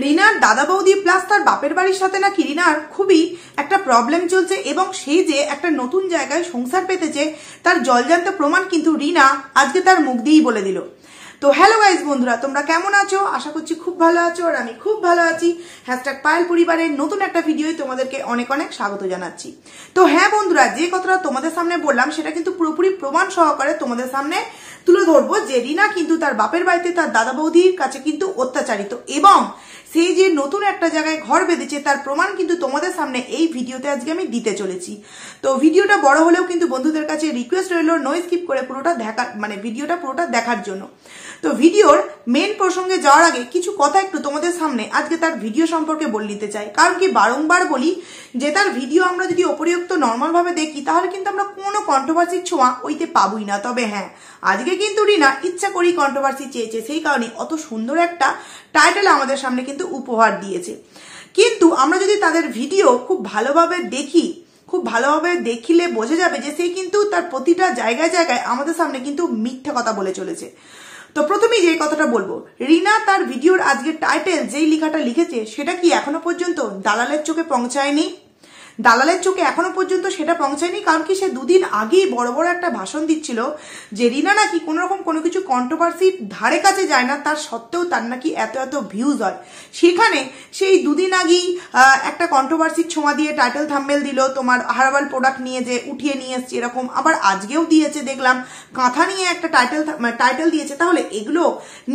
রিনার দাদা বৌদি প্লাস তার বাপের বাড়ির সাথে নাকি রিনার খুবই একটা প্রবলেম চলছে এবং সে যে একটা নতুন জায়গায় সংসার পেতেছে তার জলজান্ত প্রমাণ কিন্তু রিনা আজকে তার মুখ দিয়েই বলে দিল। তো হ্যালো গাইজ বন্ধুরা, তোমরা কেমন আছো? আশা করছি খুব ভালো আছো আর আমি খুব ভালো আছি। #পায়েল পরিবারের নতুন একটা ভিডিওয় তোমাদেরকে অনেক অনেক স্বাগত জানাচ্ছি। তো হ্যাঁ বন্ধুরা, যে কথাটা তোমাদের সামনে বললাম সেটা কিন্তু পুরোপুরি প্রমাণ সহকারে তোমাদের সামনে তুলে ধরবো যে রিনা কিন্তু তার বাপের বাড়িতে তার দাদা বৌদির কাছে কিন্তু অত্যাচারিত এবং সেই যে নতুন একটা জায়গায় ঘর বেঁধেছে তার প্রমাণ কিন্তু তোমাদের সামনে এই ভিডিওতে আজকে আমি দিতে চলেছি। তো ভিডিওটা বড় হলেও কিন্তু বন্ধুদের কাছে রিকোয়েস্ট রইল নো স্কিপ করে পুরোটা ভিডিওটা পুরোটা দেখার জন্য। তো ভিডিওর মেন প্রসঙ্গে যাওয়ার আগে কিছু কথা একটু তোমাদের সামনে আজকে তার ভিডিও সম্পর্কে বলে নিতে চাই। কারণ কি বারংবার বলি যে তার ভিডিও আমরা যদি উপরিউক্ত নর্মাল ভাবে দেখি তাহলে কিন্তু আমরা কোনো কন্ট্রোভার্সির ছোঁয়া ওইতে পাবই না। তবে হ্যাঁ, আজকে কিন্তু রিনা ইচ্ছা করেই কন্ট্রোভার্সি চেয়েছে, সেই কারণে অত সুন্দর একটা টাইটেল আমাদের সামনে কিন্তু উপহার দিয়েছে। কিন্তু আমরা যদি তাদের ভিডিও খুব ভালোভাবে দেখি, খুব ভালোভাবে দেখিলে বোঝা যাবে যে সে কিন্তু তার প্রতিটা জায়গায় জায়গায় আমাদের সামনে কিন্তু মিথ্যে কথা বলে চলেছে। তো প্রথমেই যে কথাটা বলবো, রিনা তার ভিডিওর আজকে টাইটেল যেই লেখাটা লিখেছে সেটা কি এখনো পর্যন্ত দালালের চোখে পৌঁছায়নি? দালালের চোখে এখনো পর্যন্ত সেটা পৌঁছায়নি। কারণ কি সে দুদিন আগেই বড় বড় একটা ভাষণ দিচ্ছিল যে রিনা নাকি কোনো রকম কোনো কিছু কন্ট্রোভার্সির ধারে কাছে যায় না, তার সত্ত্বেও তার নাকি এত এত ভিউজ হয়। সেখানে সেই দুদিন আগেই একটা কন্ট্রোভার্সির ছোঁয়া দিয়ে টাইটেল থাম্বনেল দিল তোমার হার্বাল প্রোডাক্ট নিয়ে যে উঠিয়ে নিয়ে এসছে এরকম, আবার আজকেও দিয়েছে দেখলাম কাঁথা নিয়ে একটা টাইটেল দিয়েছে। তাহলে এগুলো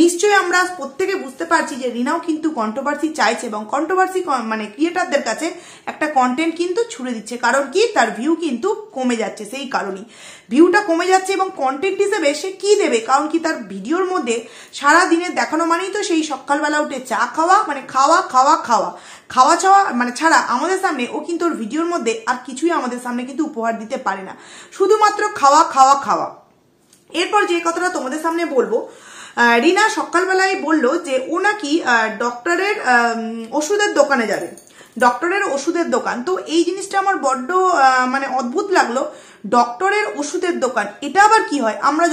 নিশ্চয়ই আমরা প্রত্যেকে বুঝতে পারছি যে রিনাও কিন্তু কন্ট্রোভার্সি চাইছে এবং কন্ট্রোভার্সি ক্রিয়েটারদের কাছে একটা কন্টেন্ট কিন্তু ছুড়ে দিচ্ছে। কারণ কি তার ভিউ কিন্তু কমে যাচ্ছে, সেই কারণেই ভিউটা কমে যাচ্ছে এবং কন্টেন্ট হিসেবে সে কি দেবে? কারণ কি তার ভিডিওর মধ্যে সারা দিনের দেখানো মানেই তো সেই সকালবেলা উঠে চা খাওয়া, মানে খাওয়া চাওয়া মানে ছাড়া আমাদের সামনে ও কিন্তু ওর ভিডিওর মধ্যে আর কিছুই আমাদের সামনে কিন্তু উপহার দিতে পারে না, শুধুমাত্র খাওয়া। এরপর যে কথাটা তোমাদের সামনে বলবো, রিনা সকালবেলায় বললো যে ও নাকি ডক্টরের ওষুধের দোকানে যাবে, ডক্টরের ওষুধের দোকান। তো এই জিনিসটা আমার বড্ড মানে অদ্ভুত লাগলো। ডক্টরের ওষুধের দোকান এটা আবার কি হয়? আমরা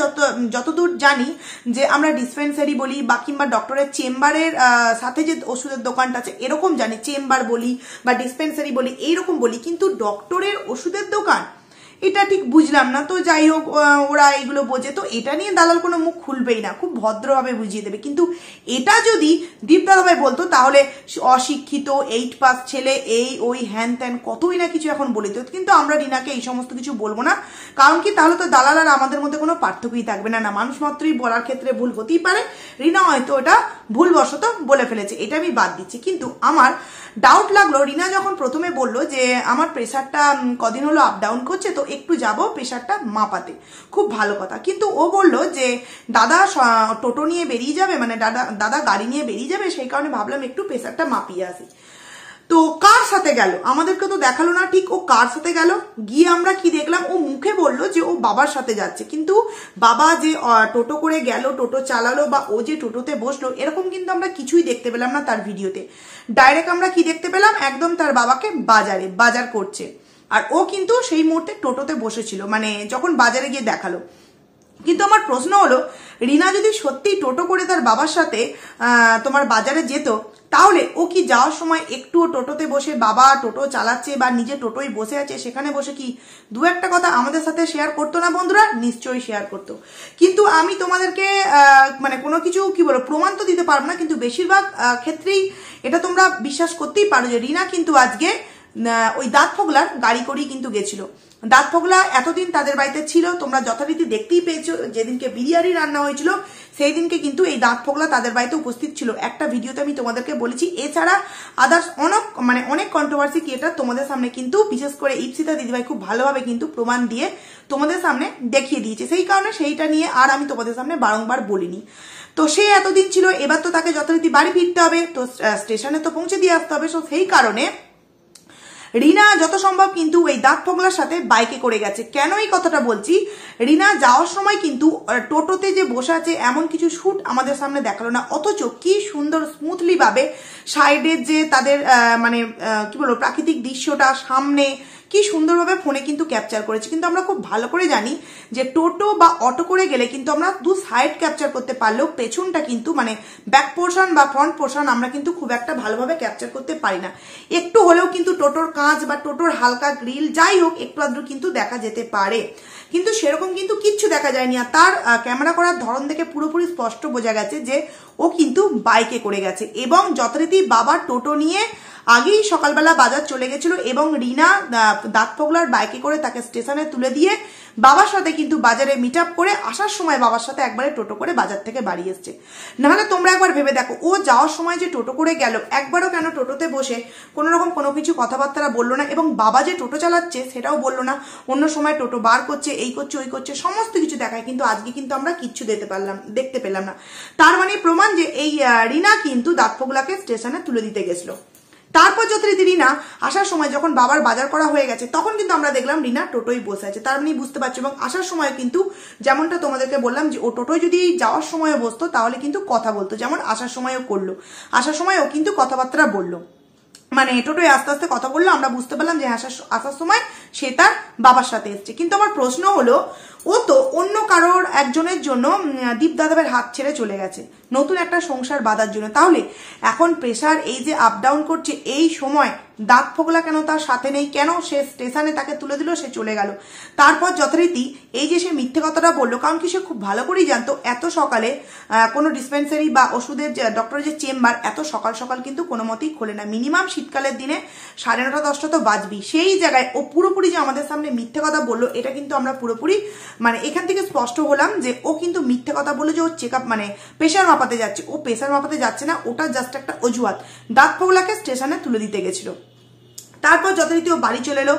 যতদূর জানি যে আমরা ডিসপেন্সারি বলি বা কিংবা ডক্টরের চেম্বারের সাথে যে ওষুধের দোকানটা আছে এরকম জানি, চেম্বার বলি বা ডিসপেন্সারি বলি এইরকম বলি, কিন্তু ডক্টরের ওষুধের দোকান এটা ঠিক বুঝলাম না। তো যাই হোক, ওরা এগুলো বোঝে, তো এটা নিয়ে দালাল কোনো মুখ খুলবেই না, খুব ভদ্রভাবে বুঝিয়ে দেবে। কিন্তু এটা যদি দীপদাদাভাই বলতো তাহলে অশিক্ষিত 8 পাস ছেলে এই ওই হ্যান ত্যান কতই না কিছু এখন বলিত। কিন্তু আমরা রিনাকে এই সমস্ত কিছু বলবো না, কারণ কি তাহলে তো দালাল আর আমাদের মধ্যে কোনো পার্থক্যই থাকবে না। মানুষ মাত্রই বলার ক্ষেত্রে ভুল হতেই পারে, রিনা হয়তো এটা ভুলবশত বলে ফেলেছে, এটা আমি বাদ দিচ্ছি। কিন্তু আমার ডাউট লাগলো রিনা যখন প্রথমে বললো যে আমার প্রেশারটা কদিন হলো আপ ডাউন করছে, তো একটু যাব প্রেশারটা মাপাতে, খুব ভালো কথা। কিন্তু ও বললো যে দাদা টোটো নিয়ে বেরিয়ে যাবে, মানে দাদা গাড়ি নিয়ে বেরিয়ে যাবে, সেই কারণে ভাবলাম একটু প্রেশারটা মাপিয়ে আসি। তো কার সাথে গেল? আমাদেরকে তো দেখালো না ঠিক ও কার সাথে গেল। গিয়ে আমরা কি দেখলাম, ও মুখে বললো যে ও বাবার সাথে যাচ্ছে, কিন্তু বাবা যে টোটো করে গেল, টোটো চালালো বা ও যে টোটোতে বসলো এরকম কিন্তু আমরা কিছুই দেখতে পেলাম না তার ভিডিওতে। ডাইরেক্ট আমরা কি দেখতে পেলাম, একদম তার বাবাকে বাজার করছে, আর ও কিন্তু সেই মুহূর্তে টোটোতে বসেছিল, মানে যখন বাজারে গিয়ে দেখালো। কিন্তু আমার প্রশ্ন হলো, রিনা যদি সত্যি টোটো করে তার বাবার সাথে তোমার বাজারে যেত, তাহলে ও কি যাওয়ার সময় একটুও টোটোতে বসে বাবা টোটো চালাচ্ছে বা নিজে টোটোয় বসে আছে সেখানে বসে কি দু একটা কথা আমাদের সাথে শেয়ার করতো না বন্ধুরা? নিশ্চয়ই শেয়ার করতো। কিন্তু আমি তোমাদেরকে মানে কোনো কিছু কি বলো প্রমাণ তো দিতে পারবো না, কিন্তু বেশিরভাগ ক্ষেত্রেই এটা তোমরা বিশ্বাস করতেই পারো যে রিনা কিন্তু আজকে ওই দাঁত ফোগলার গাড়ি করেই কিন্তু গেছিল। দাঁত ফোগলা এতদিন তাদের বাড়িতে ছিল, তোমরা যথারীতি দেখতেই পেয়েছো। যেদিনকে বিরিয়ানি রান্না হয়েছিল সেই দিনকে কিন্তু এই দাঁত ফোগলা তাদের বাড়িতে উপস্থিত ছিল, একটা ভিডিওতে আমি তোমাদেরকে বলেছি। এছাড়া আদার্স অনেক কন্ট্রোভার্সি ক্রিয়েটার তোমাদের সামনে কিন্তু, বিশেষ করে ইপসিতা দিদিভাই খুব ভালোভাবে কিন্তু প্রমাণ দিয়ে তোমাদের সামনে দেখিয়ে দিয়েছে, সেই কারণে সেইটা নিয়ে আর আমি তোমাদের সামনে বারংবার বলিনি। তো সে এতদিন ছিল, এবার তো তাকে যথারীতি বাড়ি ফিরতে হবে, তো স্টেশনে তো পৌঁছে দিয়ে আসতে হবে। তো সেই কারণে রিনা যত সম্ভব কিন্তু এই দাঁত ফোগলার সাথে বাইকে করে গেছে। কেন এই কথাটা বলছি, রিনা যাওয়ার সময় কিন্তু টোটোতে যে বসে আছে এমন কিছু শুট আমাদের সামনে দেখালো না, অথচ কি সুন্দর স্মুথলি ভাবে সাইডের যে তাদের মানে কি বলবো প্রাকৃতিক দৃশ্যটা সামনে কি সুন্দরভাবে ফোনে কিন্তু ক্যাপচার করেছে। কিন্তু আমরা খুব ভালো করে জানি যে টোটো বা অটো করে গেলে কিন্তু আমরা দু সাইড ক্যাপচার করতে পারলেও পেছনটা কিন্তু মানে ব্যাক পোর্শন বা ফ্রন্ট পোর্শন আমরা কিন্তু খুব একটা ভালোভাবে ক্যাপচার করতে পারি না। একটু হলেও কিন্তু টোটোর কাঁচ বা টোটোর হালকা গ্রিল যাই হোক একটু আধটু কিন্তু দেখা যেতে পারে, কিন্তু সেরকম কিন্তু কিচ্ছু দেখা যায়নি। আর তার ক্যামেরা করার ধরন দেখে পুরোপুরি স্পষ্ট বোঝা গেছে যে ও কিন্তু বাইকে করে গেছে এবং যথারীতি বাবা টোটো নিয়ে আগেই সকালবেলা বাজার চলে গেছিল এবং রিনা দাঁতপোগলার বাইকে করে তাকে স্টেশনে তুলে দিয়ে বাবার সাথে কিন্তু বাজারে মিট আপ করে আসার সময় বাবার সাথে একবারে টোটো করে বাজার থেকে বাড়ি এসছে। নাহলে তোমরা একবার ভেবে দেখো, ও যাওয়ার সময় যে টোটো করে গেল একবারও কেন টোটোতে বসে কোনো রকম কোনো কিছু কথাবার্তা বললো না এবং বাবা যে টোটো চালাচ্ছে সেটাও বললো না। অন্য সময় টোটো বার করছে, এই করছে ওই করছে, সমস্ত কিছু দেখায়, কিন্তু আজকে কিন্তু আমরা কিচ্ছু দেখতে পেলাম না। তার মানে প্রমাণ যে এই রিনা কিন্তু দাঁতপোগলাকে স্টেশনে তুলে দিতে গেছিল। তারপর যথারীতি রিনা আসার সময় যখন বাবার বাজার করা হয়ে গেছে তখন কিন্তু আমরা দেখলাম রিনা টোটোই বসে আছে। তার মানে বুঝতে পারছো। এবং আসার সময় কিন্তু যেমনটা তোমাদেরকে বললাম যে ও টোটোয় যদি যাওয়ার সময় বসতো তাহলে কিন্তু কথা বলতো, যেমন আসার সময়ও করলো। আসার সময়ও কিন্তু কথাবার্তা বললো, মানে টোটোয় আস্তে আস্তে কথা বললো। আমরা বুঝতে পারলাম যে আসার সময় সে তার বাবার সাথে এসছে। কিন্তু আমার প্রশ্ন হলো, ও তো অন্য কারোর একজনের জন্য দীপ দাদাবের হাত ছেড়ে চলে গেছে নতুন একটা সংসার বাঁধার জন্য, তাহলে এখন প্রেশার এই যে আপ ডাউন করছে এই সময় দাঁতপোগলা কেন তার সাথে নেই? কেন সে স্টেশনে তাকে তুলে দিল, সে চলে গেল? তারপর যথারীতি এই যে সে মিথ্যে কথাটা বললো, কারণ কি সে খুব ভালো করেই জানতো এত সকালে কোনো ডিসপেন্সারি বা ওষুধের ডক্টরের যে চেম্বার এত সকাল সকাল কিন্তু কোনো মতেই খোলে না। মিনিমাম শীতকালের দিনে 9:30 10টা তো বাজবেই। সেই জায়গায় ও পুরোপুরি যে আমাদের সামনে মিথ্যে কথা বললো, এটা কিন্তু আমরা পুরোপুরি মানে এখান থেকে স্পষ্ট হলাম যে ও কিন্তু মিথ্যে কথা বললো যে ও চেক আপ মানে প্রেশার মাপাতে যাচ্ছে। ও প্রেশার মাপাতে যাচ্ছে না, ওটা জাস্ট একটা অজুহাত। দাঁতপোগলাকে স্টেশনে তুলে দিতে গেছিল। তারপর যথারীতি ও বাড়ি চলে এলো।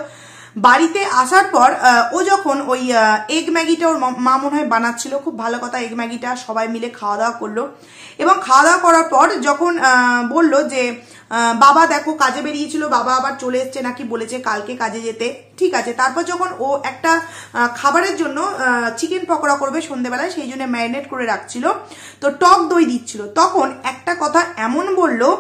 বাড়িতে আসার পর ও যখন ওই এগ ম্যাগিটা ওর মা মনে হয় বানাচ্ছিল, খুব ভালো কথা, এগ ম্যাগিটা সবাই মিলে খাওয়া দাওয়া করলো। এবং খাওয়া দাওয়া করার পর যখন বললো যে বাবা দেখো কাজে বেরিয়েছিল, বাবা আবার চলে এসছে নাকি, বলেছে কালকে কাজে যেতে, ঠিক আছে। তারপর যখন ও একটা খাবারের জন্য চিকেন পকোড়া করবে সন্ধ্যেবেলায়, সেই জন্য ম্যারিনেট করে রাখছিল, তো টক দই দিচ্ছিল, তখন একটা কথা এমন বললো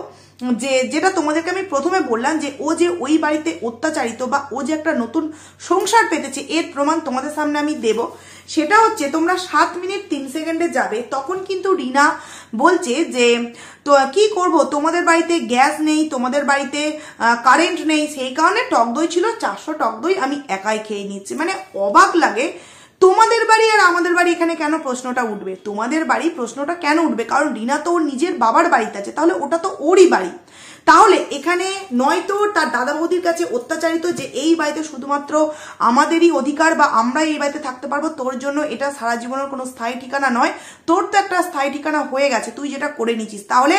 যে যেটা তোমাদেরকে আমি প্রথমে বললাম যে ও যে ওই বাড়িতে অত্যাচারিত বা ও যে একটা নতুন সংসার পেতেছে এর প্রমাণ তোমাদের সামনে আমি দেব। সেটা হচ্ছে তোমরা 7 মিনিট 3 সেকেন্ডে যাবে, তখন কিন্তু রিনা বলছে যে তো কি করব, তোমাদের বাড়িতে গ্যাস নেই, তোমাদের বাড়িতে কারেন্ট নেই, সেই কারণে টক দই ছিল 400 টক দই আমি একাই খেয়ে নিচ্ছি। মানে অবাক লাগে। তোমাদের বাড়ি আর আমাদের বাড়ি এখানে কেন প্রশ্নটা উঠবে? তোমাদের বাড়ি প্রশ্নটা কেন উঠবে? কারণ রিনা তো ওর নিজের বাবার বাড়িতে আছে, তাহলে ওটা তো ওরই বাড়ি। তাহলে এখানে নয়তো তার দাদা বৌদির কাছে অত্যাচারিত যে এই বাড়িতে শুধুমাত্র আমাদেরই অধিকার বা আমরা এই বাড়িতে থাকতে পারবো, তোর জন্য এটা সারা জীবনের কোনো স্থায়ী ঠিকানা নয়, তোর তো একটা স্থায়ী ঠিকানা হয়ে গেছে, তুই যেটা করে নিচ্ছিস, তাহলে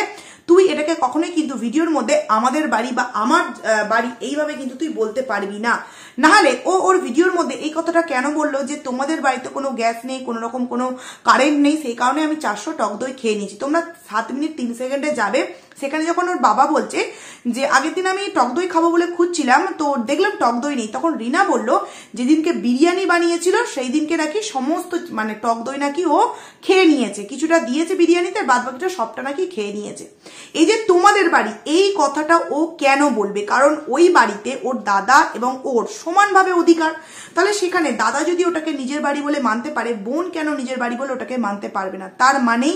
তুই এটাকে কখনোই কিন্তু ভিডিওর মধ্যে আমাদের বাড়ি বা আমার বাড়ি এইভাবে কিন্তু তুই বলতে পারবি না। নাহলে ও ওর ভিডিওর মধ্যে এই কথাটা কেন বললো যে তোমাদের বাড়িতে কোনো গ্যাস নেই, কোনো রকম কোনো কারেন্ট নেই, সেই কারণে আমি 400 টক দই খেয়ে নিয়েছি। তোমরা 7 মিনিট 3 সেকেন্ডে যাবে। সেখানে যখন ওর বাবা বলছে যে আগের দিন আমি টক দই খাবো বলে খুঁজছিলাম, তো দেখলাম টক দই নেই, তখন রিনা বলল যেদিনকে বিরিয়ানি বানিয়েছিল সেই দিনকে নাকি সমস্ত মানে টক দই নাকি ও খেয়ে নিয়েছে, কিছুটা দিয়েছে বিরিয়ানিতে, বাদ বাকিটা সবটা নাকি খেয়ে নিয়েছে। এই যে তোমাদের বাড়ি, এই কথাটা ও কেন বলবে? কারণ ওই বাড়িতে ওর দাদা এবং ওর সমানভাবে অধিকার। তাহলে সেখানে দাদা যদি ওটাকে নিজের বাড়ি বলে মানতে পারে, বোন কেন নিজের বাড়ি বলে ওটাকে মানতে পারবে না? তার মানেই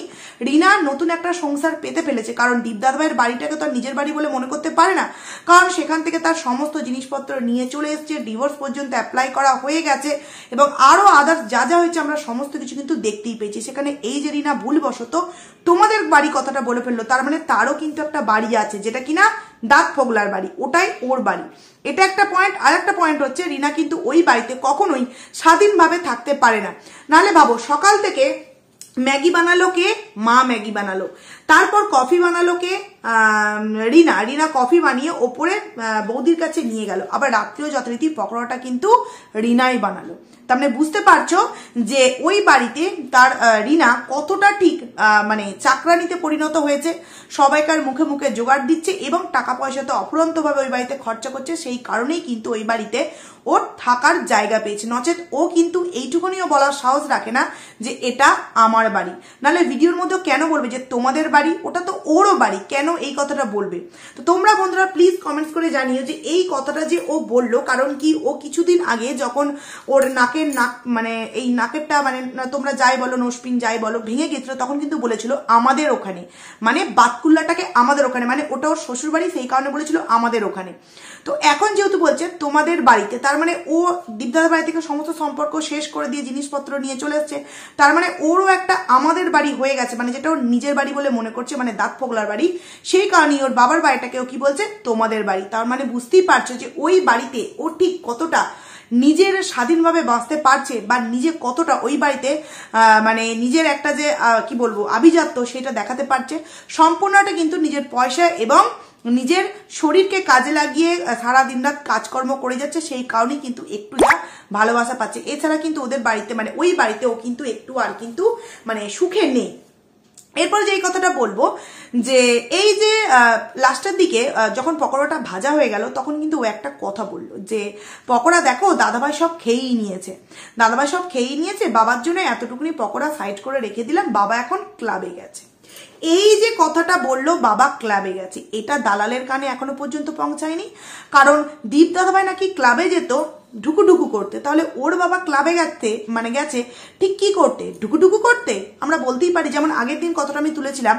রিনা নতুন একটা সংসার পেতে ফেলেছে। কারণ দীপদার ভাইয়ের বাড়িটাকে তো নিজের বাড়ি বলে মনে করতে পারে না, কারণ সেখান থেকে তার সমস্ত জিনিসপত্র নিয়ে চলে এসছে, ডিভোর্স পর্যন্ত অ্যাপ্লাই করা হয়ে গেছে এবং আরো আদার্স যা যা হয়েছে আমরা সমস্ত কিছু কিন্তু দেখতেই পেয়েছি। সেখানে এই যে রিনা ভুলবশত তোমাদের বাড়ি কথাটা বলে ফেললো, তার মানে তারও কিন্তু একটা বাড়ি আছে যেটা কিনা দাঁতপোগলার বাড়ি, ওটাই ওর বাড়ি। এটা একটা পয়েন্ট। আর একটা পয়েন্ট হচ্ছে রিনা কিন্তু ওই বাড়িতে কখনোই স্বাধীনভাবে থাকতে পারে না। নাহলে ভাবো, সকাল থেকে ম্যাগি বানালো কে? মা ম্যাগি বানালো, তারপর কফি বানালো কে? রিনা কফি বানিয়ে ওপরে বৌদির কাছে নিয়ে গেল, আবার রাত্রেও যথারীতি পকোড়াটা কিন্তু রিনাই বানালো। তার মানে বুঝতে পারছো যে ওই বাড়িতে তার রিনা কতটা ঠিক মানে চাকরানিতে পরিণত হয়েছে, সবাইকার মুখে মুখে জোগাড় দিচ্ছে এবং টাকা পয়সা তো অফুরন্তভাবে ওই বাড়িতে খরচা করছে। সেই কারণেই কিন্তু ওই বাড়িতে ওর থাকার জায়গা পেয়েছে, নচেত ও কিন্তু এইটুকুনিও বলার সাহস রাখে না যে এটা আমার বাড়ি। নাহলে ভিডিওর মধ্যে কেন বলবে যে তোমাদের বাড়ি, ওটা তো ওরও বাড়ি, কেন এই কথাটা বলবে? তো তোমরা বন্ধুরা প্লিজ কমেন্টস করে জানিও যে এই কথাটা যে ও বললো, কারণ কি ও কিছুদিন আগে যখন ওর নাকের মানে এই নাকেরটা মানে তোমরা যাই বলো, নোসপিন যাই বলো, ভেঙে গেছিল, তখন কিন্তু বলেছিল আমাদের ওখানে, মানে বাতকুল্লাটাকে আমাদের ওখানে, মানে ওটা ওর শ্বশুর বাড়ি, সেই কারণে বলেছিল আমাদের ওখানে। তো এখন যেহেতু বলছে তোমাদের বাড়িতে, তার মানে ও দীপদাদার বাড়ি থেকে সমস্ত সম্পর্ক শেষ করে দিয়ে জিনিসপত্র নিয়ে চলে এসছে, তার মানে ওরও একটা আমাদের বাড়ি হয়ে গেছে, মানে যেটা ওর নিজের বাড়ি বলে মনে করছে, মানে দাঁত ফোগলার বাড়ি, সেই কারণেই ওর বাবার বাড়িটাকেও কি বলছে তোমাদের বাড়ি। তার মানে বুঝতেই পারছো যে ওই বাড়িতে ও ঠিক কতটা নিজের স্বাধীনভাবে বাঁচতে পারছে, বা নিজে কতটা ওই বাড়িতে মানে নিজের একটা যে কি বলবো আভিজাত্য সেটা দেখাতে পারছে। সম্পূর্ণটা কিন্তু নিজের পয়সা এবং নিজের শরীরকে কাজে লাগিয়ে সারা দিন রাত কাজকর্ম করে যাচ্ছে, সেই কারণেই কিন্তু একটু যা ভালোবাসা পাচ্ছে। এছাড়া কিন্তু ওদের বাড়িতে মানে ওই বাড়িতে ও কিন্তু একটু আর কিন্তু মানে সুখে নেই। এরপর যে এই কথাটা বলবো যে এই যে লাস্টের দিকে যখন পকোড়াটা ভাজা হয়ে গেল, তখন কিন্তু ও একটা কথা বললো যে পকোড়া দেখো দাদাভাই সব খেয়েই নিয়েছে, দাদাভাই সব খেয়েই নিয়েছে, বাবার জন্য এতটুকুনি পকোড়া সাইড করে রেখে দিলাম, বাবা এখন ক্লাবে গেছে। এই যে কথাটা বললো বাবা ক্লাবে গেছে, এটা দালালের কানে এখনো পর্যন্ত পৌঁছায়নি, কারণ দীপ দাদাভাই নাকি ক্লাবে যেত ঢুকুঢুকু করতে, তাহলে ওর বাবা ক্লাবে গেছে মানে গেছে ঠিক কি করতে? ঢুকুঢুকু করতে। আমরা বলতেই পারি, যেমন আগের দিন কথাটা আমি তুলেছিলাম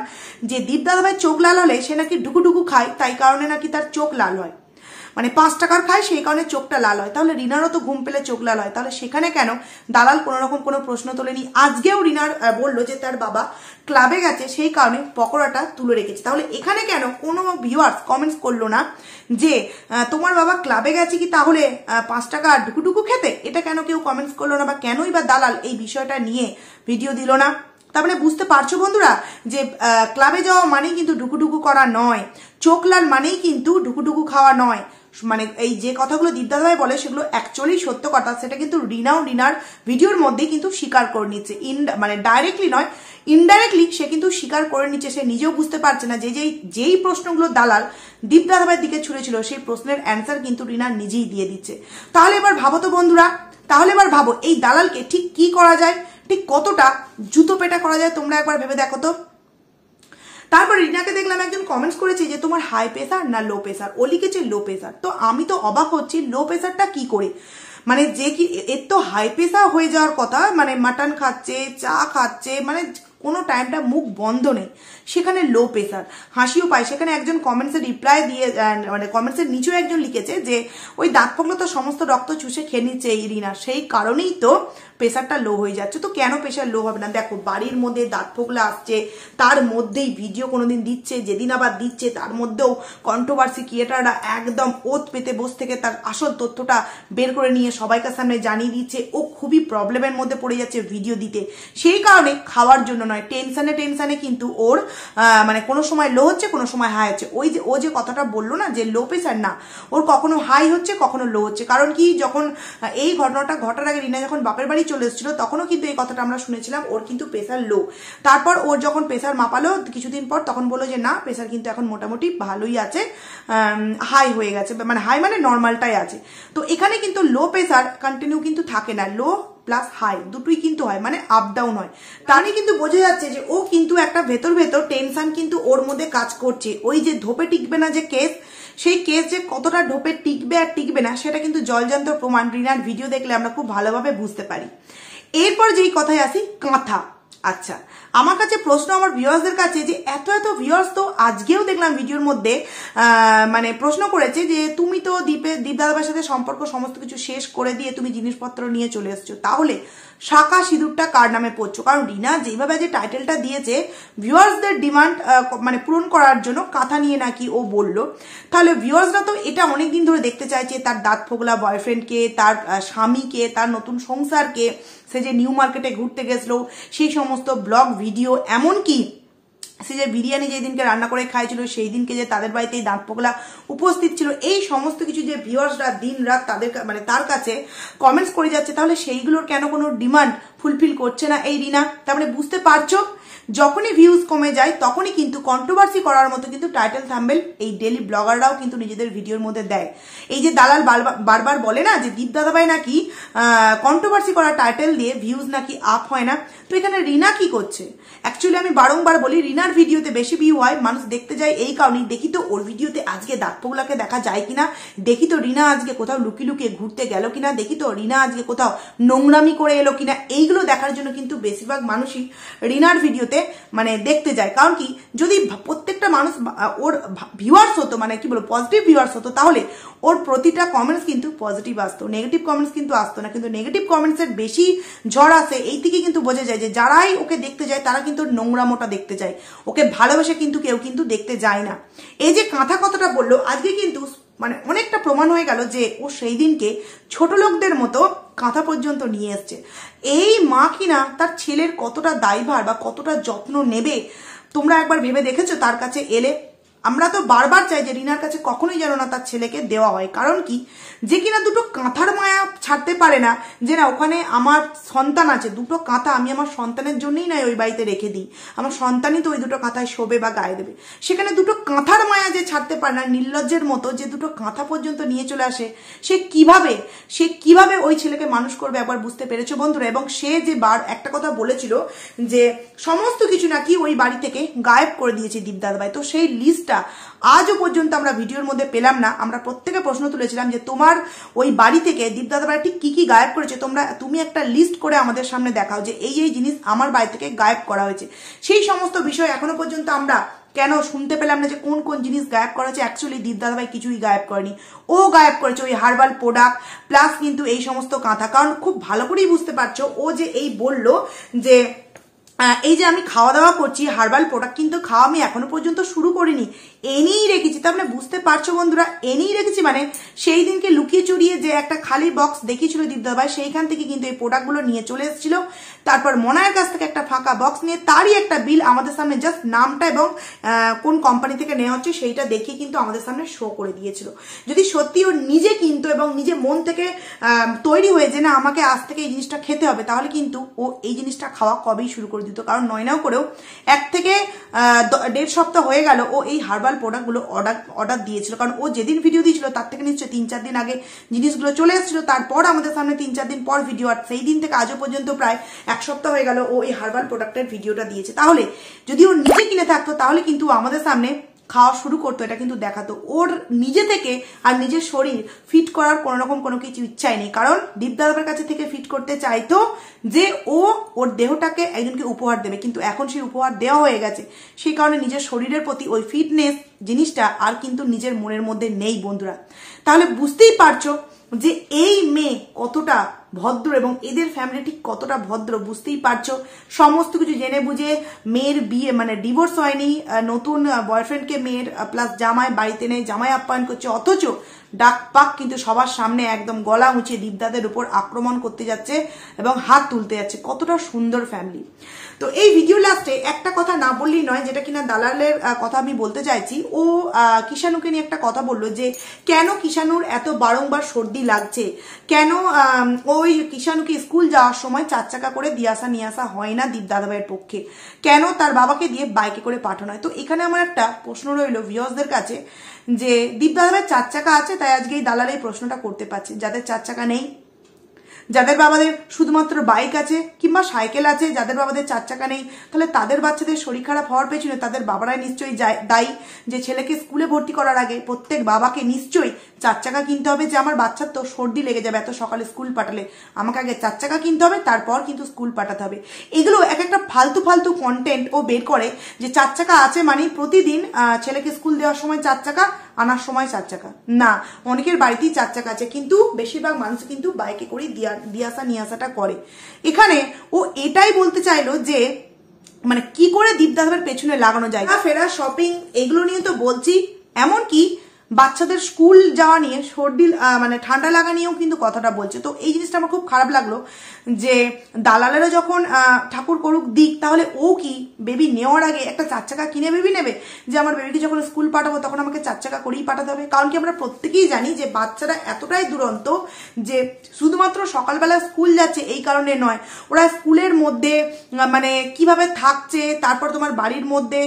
যে দীপ দাদাভাই চোখ লাল হলে সে নাকি ঢুকুঢুকু খায়, তাই কারণে নাকি তার চোখ লাল হয়, মানে 5 টাকার খায় সেই কারণে চোখটা লাল হয়। তাহলে রিনারও তো ঘুম পেলে চোখ লাল হয়, তাহলে সেখানে কেন দালাল কোনো রকম কোনো প্রশ্ন তোলেনি? আজকেও রিনার বললো যে তার বাবা ক্লাবে গেছে, সেই কারণে পকোড়াটা তুলে রেখেছে। তাহলে এখানে কেন কোনো ভিউয়ার্স কমেন্টস করলো না যে তোমার বাবা ক্লাবে গেছে কি তাহলে 5 টাকা ঢুকুঢুকু খেতে? এটা কেন কেউ কমেন্টস করলো না, বা কেনই বা দালাল এই বিষয়টা নিয়ে ভিডিও দিল না? তার মানে বুঝতে পারছো বন্ধুরা যে ক্লাবে যাওয়া মানেই কিন্তু ঢুকুঢুকু করা নয়, চোখ লাল মানেই কিন্তু ঢুকুঢুকু খাওয়া নয়। মানে এই যে কথাগুলো দীপদাদাভাই বলে সেগুলো অ্যাকচুয়ালি সত্য কথা, সেটা কিন্তু রিনাও রিনার ভিডিওর মধ্যেই কিন্তু স্বীকার করে নিচ্ছে, মানে ডাইরেক্টলি নয় ইনডাইরেক্টলি সে কিন্তু স্বীকার করে নিচ্ছে। সে নিজেও বুঝতে পারছে না যে যেই প্রশ্নগুলো দালাল দীপদাদাভাইয়ের দিকে ছুড়েছিল সেই প্রশ্নের অ্যান্সার কিন্তু রিনা নিজেই দিয়ে দিচ্ছে। তাহলে এবার ভাবো তো বন্ধুরা, তাহলে এবার ভাবো এই দালালকে ঠিক কি করা যায়, ঠিক কতটা জুতো পেটা করা যায়, তোমরা একবার ভেবে দেখো তো। তারপর রিনাকে দেখলাম একজন কমেন্টস করেছে যে তোমার হাই প্রেসার না লো প্রেসার, ও লিখেছে লো প্রেসার। তো আমি তো অবাক হচ্ছি লো প্রেসারটা কি করে, মানে যে কি এর তো হাই প্রেসার হয়ে যাওয়ার কথা, মানে মাটন খাচ্ছে, চা খাচ্ছে, মানে কোনো টাইমটা মুখ বন্ধ নেই, সেখানে লো প্রেসার। হাসিও পায়। সেখানে একজন কমেন্টসের রিপ্লাই দিয়ে মানে কমেন্টসের নিচেও একজন লিখেছে যে ওই দাঁত ফোগলা তো সমস্ত রক্ত চুষে খেয়ে নিচ্ছে এই রিনা, সেই কারণেই তো প্রেসারটা লো হয়ে যাচ্ছে। তো কেন প্রেসার লো হবে না? দেখো বাড়ির মধ্যে দাঁত ফোগলা আসছে, তার মধ্যেই ভিডিও কোনোদিন দিচ্ছে, যেদিন আবার দিচ্ছে তার মধ্যেও কন্ট্রোভার্সি ক্রিয়েটাররা একদম ওত পেতে বসে থেকে তার আসল তথ্যটা বের করে নিয়ে সবাইকার সামনে জানিয়ে দিচ্ছে। ও খুবই প্রবলেমের মধ্যে পড়ে যাচ্ছে ভিডিও দিতে, সেই কারণে খাওয়ার জন্য নয়, টেনশনে কিন্তু ওর মানে কোনো সময় লো হচ্ছে, কোনো সময় হাই হচ্ছে। ওই যে ও যে কথাটা বললো না যে লো প্রেসার না, ওর কখনো হাই হচ্ছে কখনো লো হচ্ছে। কারণ কি যখন এই ঘটনাটা ঘটার আগে রিনা যখন বাপের বাড়ি চলে এসেছিল তখনও কিন্তু এই কথাটা আমরা শুনেছিলাম ওর কিন্তু প্রেসার লো। তারপর ওর যখন প্রেসার মাপালো কিছুদিন পর, তখন বললো যে না প্রেসার কিন্তু এখন মোটামুটি ভালোই আছে, হাই হয়ে গেছে, মানে হাই মানে নর্মালটাই আছে। তো এখানে কিন্তু লো প্রেসার কন্টিনিউ কিন্তু থাকে না, লো প্লাস হাই দুটোই কিন্তু হয়, মানে আপ ডাউন হয়। তারই কিন্তু বোঝা যাচ্ছে যে ও কিন্তু একটা ভেতর টেনশন কিন্তু ওর মধ্যে কাজ করছে। ওই যে ধোপে টিকবে না যে কেস, সেই কেস যে কতটা ধোপে টিকবে আর টিকবে না সেটা কিন্তু জলজান্ত প্রমাণ রিনার ভিডিও দেখলে আমরা খুব ভালোভাবে বুঝতে পারি। এরপর যেই কথায় আসি কাঁথা। আচ্ছা, আমার কাছে প্রশ্ন আমার ভিউয়ার্সদের কাছে যে এত ভিউয়ার্স তো আজকেও দেখলাম ভিডিওর মধ্যে মানে প্রশ্ন করেছে যে তুমি তো দীপ দাদাভাইয়ের সাথে সম্পর্ক সমস্ত কিছু শেষ করে দিয়ে তুমি জিনিসপত্র নিয়ে চলে এসছো, তাহলে শাঁখা সিঁদুরটা কার নামে পড়ছো? কারণ রিনা যেভাবে যে টাইটেলটা দিয়েছে ভিউয়ার্সদের ডিমান্ড মানে পূরণ করার জন্য কাঁথা নিয়ে নাকি ও বললো, তাহলে ভিউয়ার্সরা তো এটা অনেকদিন ধরে দেখতে চাইছে তার দাঁত ফোগলা বয়ফ্রেন্ডকে, তার স্বামীকে, তার নতুন সংসারকে, সে যে নিউ মার্কেটে ঘুরতে গেছিলো সেই সমস্ত ব্লগ ভিডিও, এমনকি সে যে বিরিয়ানি যেদিনকে রান্না করে খাইছিল সেই দিনকে যে তাদের বাড়িতে দাঁত ফোগলা উপস্থিত ছিল, এই সমস্ত কিছু যে ভিউয়ার্সরা দিন রাত তাদের মানে তার কাছে কমেন্টস করে যাচ্ছে, তাহলে সেইগুলোর কেন কোনো ডিমান্ড ফুলফিল করছে না এই রিনা। তার মানে বুঝতে পারছো, যখনই ভিউজ কমে যায় তখনই কিন্তু কন্ট্রোভার্সি করার মতো কিন্তু টাইটেল থাম্বনেল এই ডেলি ব্লগাররাও কিন্তু নিজেদের ভিডিওর মধ্যে দেয়। এই যে দালাল বারবার বলে না যে দীপ দাদাভাই নাকি কন্ট্রোভার্সি করা টাইটেল দিয়ে ভিউজ নাকি আপ হয় না, তো এখানে রিনা কি করছে? অ্যাকচুয়ালি আমি বারংবার বলি রিনার ভিডিওতে বেশি ভিউ হয়, মানুষ দেখতে যায় এই কারণেই। দেখি তো ওর ভিডিওতে আজকে দাঁতপোগলাকে দেখা যায় কিনা, দেখি তো রিনা আজকে কোথাও লুকিয়ে লুকিয়ে ঘুরতে গেল কিনা, দেখি তো রিনা আজকে কোথাও নোংরামি করে এলো কিনা, এইগুলো দেখার জন্য কিন্তু বেশিরভাগ মানুষই রিনার ভিডিওতে মানে দেখতে যায়। কারণ কি, যদি প্রত্যেকটা মানুষ ওর ভিউয়ার্স হতো, মানে কি বলবো পজিটিভ ভিউয়ার্স হতো, তাহলে ওর প্রতিটা কমেন্টস কিন্তু পজিটিভ আসতো, নেগেটিভ কমেন্টস কিন্তু আসতো না। কিন্তু নেগেটিভ কমেন্টসের বেশি ঝড় আসে, এই থেকে কিন্তু বোঝা যায় যে যারাই ওকে দেখতে যায় তারা কিন্তু নোংরামোটা দেখতে যায়, ওকে ভালোবেসে কিন্তু কেউ কিন্তু দেখতে যায় না। এই যে কাঁথা কথাটা বললো, আজকে কিন্তু মানে অনেকটা প্রমাণ হয়ে গেল যে ও সেই দিনকে ছোট লোকদের মতো কাঁথা পর্যন্ত নিয়ে এসছে। এই মা কিনা তার ছেলের কতটা দায়ভার বা কতটা যত্ন নেবে তোমরা একবার ভেবে দেখেছো তার কাছে এলে? আমরা তো বারবার চাই যে রিনার কাছে কখনোই যেন না তার ছেলেকে দেওয়া হয়। কারণ কি, যে কিনা দুটো কাঁথার মায়া ছাড়তে পারে না, যে না ওখানে আমার সন্তান আছে, দুটো কাঁথা আমি আমার সন্তানের জন্যই নয় ওই বাড়িতে রেখে দিই, আমার সন্তানই তো ওই দুটো কাঁথায় শোবে বা গায়ে দেবে, সেখানে দুটো কাঁথার মায়া যে ছাড়তে পারে না, নির্লজ্জের মতো যে দুটো কাঁথা পর্যন্ত নিয়ে চলে আসে, সে কিভাবে ওই ছেলেকে মানুষ করবে একবার বুঝতে পেরেছো বন্ধুরা? এবং সে যে একটা কথা বলেছিল যে সমস্ত কিছু নাকি ওই বাড়ি থেকে গায়েব করে দিয়েছে দীপ দাদাভাই, তো সেই লিস্টটা আজও পর্যন্ত আমরা ভিডিওর মধ্যে পেলাম না। আমরা প্রত্যেকে প্রশ্ন তুলেছিলাম যে তোমার ওই বাড়ি থেকে দীপ দাদাভাই ঠিক কি কি গায়েব করেছে, তুমি একটা লিস্ট করে আমাদের সামনে দেখাও যে এই জিনিস আমার বাড়ি থেকে গায়েব করা হয়েছে। সেই সমস্ত বিষয় এখনো পর্যন্ত আমরা কেন শুনতে পেলাম না যে কোন কোন জিনিস গায়েব করা হয়েছে? অ্যাকচুয়ালি দীপ দাদাভাই কিছুই গায়েব করেনি, ও গায়েব করেছে ওই হার্বাল প্রোডাক্ট প্লাস কিন্তু এই সমস্ত কাঁথা। কারণ খুব ভালো করেই বুঝতে পারছো, ও যে এই বললো যে এই যে আমি খাওয়া দাওয়া করছি হার্বাল প্রোডাক্ট, কিন্তু খাওয়া আমি এখনো পর্যন্ত শুরু করিনি, এনেই রেখেছি। তার মানে বুঝতে পারছো বন্ধুরা, এনেই রেখেছি মানে সেই দিনকে লুকিয়ে চুরিয়ে যে একটা খালি বক্স দেখিয়েছিল দীপ দাদাভাই, সেইখান থেকে কিন্তু এই প্রোডাক্টগুলো নিয়ে চলে এসেছিল। তারপর মনায়ের কাছ থেকে একটা ফাঁকা বক্স নিয়ে তারই একটা বিল আমাদের সামনে জাস্ট নামটা এবং কোন কোম্পানি থেকে নেওয়া হচ্ছে সেইটা দেখিয়ে কিন্তু আমাদের সামনে শো করে দিয়েছিল। যদি সত্যি ও নিজে কিন্তু এবং নিজে মন থেকে তৈরি হয়ে যে না আমাকে আজ থেকে এই জিনিসটা খেতে হবে, তাহলে কিন্তু ও এই জিনিসটা খাওয়া কবেই শুরু করে দিত। কারণ নয় নাও করেও 1 থেকে 1.5 সপ্তাহ হয়ে গেল ও এই হার্বাল প্রোডাক্টগুলো অর্ডার দিয়েছিল। কারণ ও যেদিন ভিডিও দিয়েছিল তার থেকে নিশ্চয়ই 3-4 দিন আগে জিনিসগুলো চলে এসেছিল, তারপর আমাদের সামনে 3-4 দিন পর ভিডিও, আর সেই দিন থেকে আজও পর্যন্ত প্রায় 1 সপ্তাহ হয়ে গেল ও এই হার্বাল প্রোডাক্টের ভিডিওটা দিয়েছে। তাহলে যদি ও নিজে কিনে থাকতো তাহলে কিন্তু আমাদের সামনে খাওয়া শুরু করতো, এটা কিন্তু দেখাতো। ওর নিজে থেকে আর নিজের শরীর ফিট করার কোনো রকম কোনো কিছু ইচ্ছাই নেই। কারণ দীপ দাদার কাছে থেকে ফিট করতে চাইতো যে ওর দেহটাকে একজনকে উপহার দেবে, কিন্তু এখন সেই উপহার দেওয়া হয়ে গেছে, সেই কারণে নিজের শরীরের প্রতি ওই ফিটনেস জিনিসটা আর কিন্তু নিজের মনের মধ্যে নেই বন্ধুরা। তাহলে বুঝতেই পারছো যে এই মেয়ে কতটা ভদ্র এবং এদের ফ্যামিলি ঠিক কতটা ভদ্র, বুঝতেই পারছো। সমস্ত কিছু জেনে বুঝে মেয়ের বিয়ে মানে ডিভোর্স হয়নি, নতুন বয়ফ্রেন্ডকে মেয়ের প্লাস জামাই বাড়িতে নেই, জামাই আপ্যায়ন করছে, অথচ ডাক পাক কিন্তু সবার সামনে একদম গলা উঁচিয়ে দীপদাদের উপর আক্রমণ করতে যাচ্ছে এবং হাত তুলতে যাচ্ছে। কতটা সুন্দর ফ্যামিলি। তো এই ভিডিও লাস্টে একটা কথা না বললেই নয়, যেটা কিনা দালালের কথা আমি বলতে চাইছি। ও কিষানুকে নিয়ে একটা কথা বললো যে কেন কিষানুর এত বারংবার সর্দি লাগছে, কেন ওই কিষানুকে স্কুল যাওয়ার সময় 4 চাকা করে দিয়ে আসা নিয়ে আসা হয় না দীপ দাদাভাইয়ের পক্ষে, কেন তার বাবাকে দিয়ে বাইকে করে পাঠানো হয়। তো এখানে আমার একটা প্রশ্ন রইল ভিউয়ার্সদের কাছে যে দীপ দাদাভাইয়ের 4 চাকা আছে, তাই আজকে এই দালাল এই প্রশ্নটা করতে পারছে। যাদের 4 চাকা নেই, যাদের বাবাদের শুধুমাত্র বাইক আছে কিংবা সাইকেল আছে, যাদের বাবাদের 4 চাকা নেই, তাহলে তাদের বাচ্চাদের শরীর খারাপ হওয়ার পেছনে তাদের বাবারাই নিশ্চয়ই দায়ী। যে ছেলেকে স্কুলে ভর্তি করার আগে প্রত্যেক বাবাকে নিশ্চয়ই 4 চাকা কিনতে হবে, যে আমার বাচ্চার তো সর্দি লেগে যাবে এত সকালে স্কুল পাঠালে, আমাকে আগে 4 চাকা কিনতে হবে, তারপর কিন্তু স্কুল পাঠাতে হবে। এগুলো এক একটা ফালতু ফালতু কন্টেন্ট ও বের করে যে 4 চাকা আছে মানে প্রতিদিন ছেলেকে স্কুল দেওয়ার সময় 4 চাকা, আনার সময় 4 চাকা। না, অনেকের বাড়িতেই 4 চাকা আছে, কিন্তু বেশিরভাগ মানুষ কিন্তু বাইকে করে দিয়ে আসা নিয়ে আসাটা করে। এখানে ও এটাই বলতে চাইলো যে মানে কি করে দীপ দাদার পেছনে লাগানো যায়। ফেরা শপিং এগুলো নিয়ে তো বলছি, এমনকি বাচ্চাদের স্কুল যাওয়া নিয়ে সর্দি মানে ঠান্ডা লাগা নিয়েও কিন্তু কথাটা বলছে। তো এই জিনিসটা আমার খুব খারাপ লাগলো যে দালালেরা যখন ঠাকুর করুক দিক, তাহলে ও কি বেবি নেওয়ার আগে একটা 4 চাকা কিনে বেবি নেবে যে আমার বেবিকে যখন স্কুল পাঠাবো তখন আমাকে 4 চাকা করেই পাঠাতে হবে? কারণ কি আমরা প্রত্যেকেই জানি যে বাচ্চারা এতটাই দুরন্ত যে শুধুমাত্র সকালবেলা স্কুল যাচ্ছে এই কারণে নয়, ওরা স্কুলের মধ্যে মানে কিভাবে থাকছে, তারপর তোমার বাড়ির মধ্যে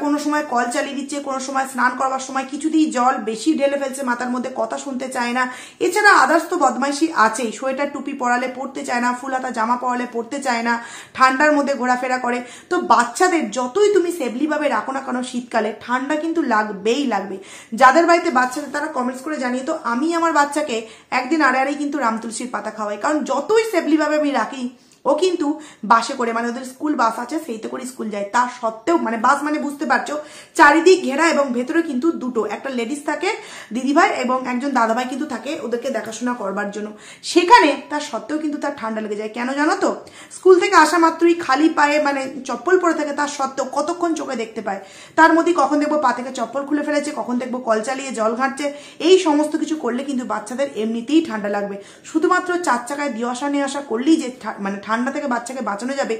কোনো সময় কল চালিয়ে দিচ্ছে, কোনো সময় স্নান করবার সময় কিছুতেই জল বেশি ঢেলে ফেলছে মাথার মধ্যে, কথা শুনতে চায় না। এছাড়া আদার্স তো বদমাইশি আছেই, সোয়েটার টুপি পরালে পড়তে চায় না, ফুল হাতা জামা পরালে পড়তে চায় না, ঠান্ডার মধ্যে ঘোরাফেরা করে। তো বাচ্চাদের যতই তুমি সেফলি ভাবে রাখো না কেন শীতকালে ঠান্ডা কিন্তু লাগবেই লাগবে। যাদের বাড়িতে বাচ্চাদের তারা কমেন্টস করে জানিয়ে। তো আমি আমার বাচ্চাকে একদিন আড়ে কিন্তু রাম তুলসীর পাতা খাওয়াই, কারণ যতই সেফলি ভাবে আমি রাখি ও কিন্তু বাসে করে, মানে ওদের স্কুল বাস আছে সেইতে করে স্কুল যায়, তার সত্ত্বেও মানে বাস মানে বুঝতে পারছো চারিদিক ঘেরা এবং ভেতরে কিন্তু দুটো, একটা লেডিস থাকে দিদিভাই এবং একজন দাদাভাই কিন্তু থাকে ওদেরকে দেখাশোনা করবার জন্য। সেখানে তার সত্ত্বেও কিন্তু তার ঠান্ডা লেগে যায়। কেন জানো তো? স্কুল থেকে আসা মাত্রই খালি পায়ে মানে চপ্পল পরে থাকে, তার সত্ত্বেও কতক্ষণ চোখে দেখতে পায়, তার মধ্যে কখন দেখবো পা থেকে চপ্পল খুলে ফেলেছে, কখন দেখবো কল চালিয়ে জল ঘাঁটছে। এই সমস্ত কিছু করলে কিন্তু বাচ্চাদের এমনিতেই ঠান্ডা লাগবে। শুধুমাত্র 4 চাকায় দিয়ে আসা নিয়ে আসা করলেই যে মানে ঠান্ডা থেকে বাচ্চাকে বাঁচানো যাবে,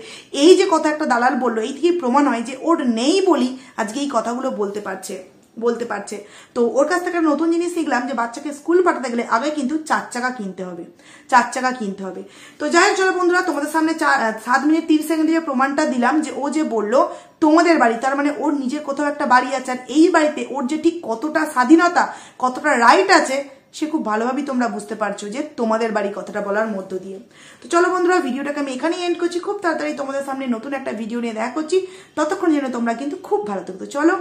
এই যে কথা একটা দালাল বললো, এই থেকে প্রমাণ হয় যে ওর নেই বলি আজকে এই কথাগুলো বলতে পারছে। তো ওর কাছ থেকে নতুন জিনিস শিখলাম যে বাচ্চাকে স্কুল পাঠাতে গেলে আগে কিন্তু 4 চাকা কিনতে হবে, 4 চাকা কিনতে হবে। তো যাই হোক চলো বন্ধুরা, তোমাদের সামনে 7 মিনিট 30 সেকেন্ডে যে প্রমাণটা দিলাম যে ও যে বললো তোমাদের বাড়ি, তার মানে ওর নিজের কোথাও একটা বাড়ি আছে, আর এই বাড়িতে ওর যে ঠিক কতটা স্বাধীনতা, কতটা রাইট আছে সে খুব ভালোভাবেই তোমরা বুঝতে পারছো যে তোমাদের বাড়ি কথাটা বলার মধ্য দিয়ে। তো চলো বন্ধুরা, ভিডিওটাকে আমি এখানেই এন্ড করছি। খুব তাড়াতাড়ি তোমাদের সামনে নতুন একটা ভিডিও নিয়ে দেখা করছি। ততক্ষণ যেন তোমরা কিন্তু খুব ভালো থাকতো। চলো।